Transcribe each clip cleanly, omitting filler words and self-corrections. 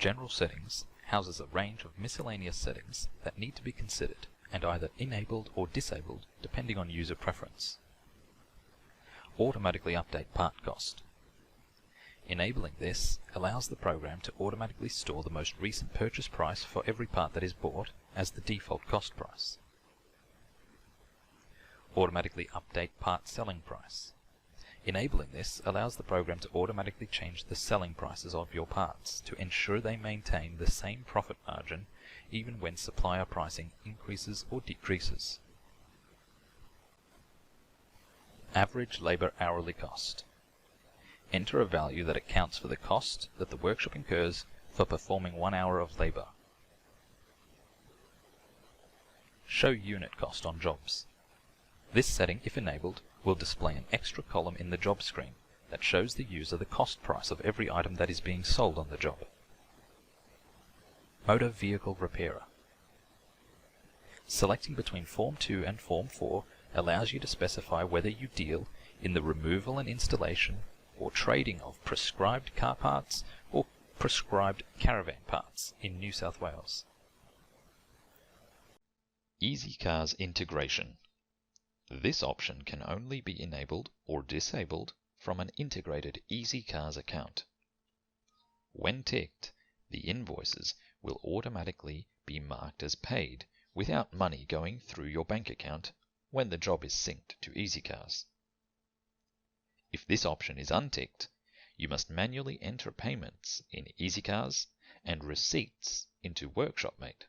General Settings houses a range of miscellaneous settings that need to be considered and either enabled or disabled depending on user preference. Automatically update part cost. Enabling this allows the program to automatically store the most recent purchase price for every part that is bought as the default cost price. Automatically update part selling price. Enabling this allows the program to automatically change the selling prices of your parts to ensure they maintain the same profit margin even when supplier pricing increases or decreases. Average labor hourly cost. Enter a value that accounts for the cost that the workshop incurs for performing 1 hour of labor. Show unit cost on jobs. This setting, if enabled, will display an extra column in the job screen that shows the user the cost price of every item that is being sold on the job. Motor Vehicle Repairer. Selecting between Form 2 and Form 4 allows you to specify whether you deal in the removal and installation or trading of prescribed car parts or prescribed caravan parts in New South Wales. EasyCars integration. This option can only be enabled or disabled from an integrated EasyCars account. When ticked, the invoices will automatically be marked as paid without money going through your bank account when the job is synced to EasyCars. If this option is unticked, you must manually enter payments in EasyCars and receipts into WorkshopMate.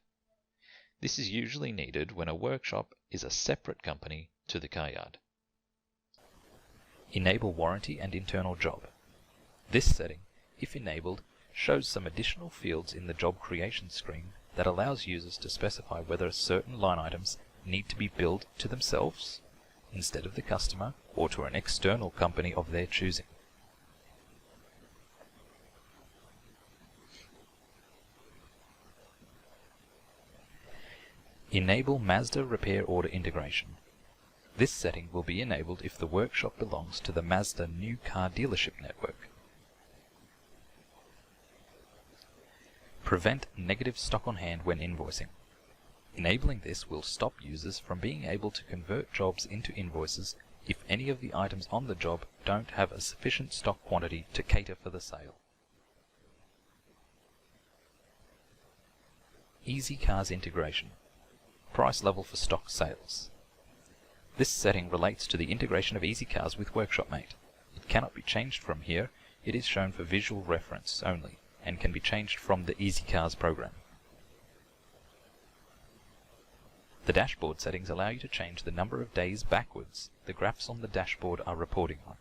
This is usually needed when a workshop is a separate company to the car yard. Enable warranty and internal job. This setting, if enabled, shows some additional fields in the job creation screen that allows users to specify whether certain line items need to be billed to themselves instead of the customer or to an external company of their choosing. Enable Mazda repair order integration. This setting will be enabled if the workshop belongs to the Mazda new car dealership network. Prevent negative stock on hand when invoicing. Enabling this will stop users from being able to convert jobs into invoices if any of the items on the job don't have a sufficient stock quantity to cater for the sale. EasyCars integration. Price level for stock sales. This setting relates to the integration of EasyCars with WorkshopMate. It cannot be changed from here. It is shown for visual reference only and can be changed from the EasyCars program. The dashboard settings allow you to change the number of days backwards the graphs on the dashboard are reporting on.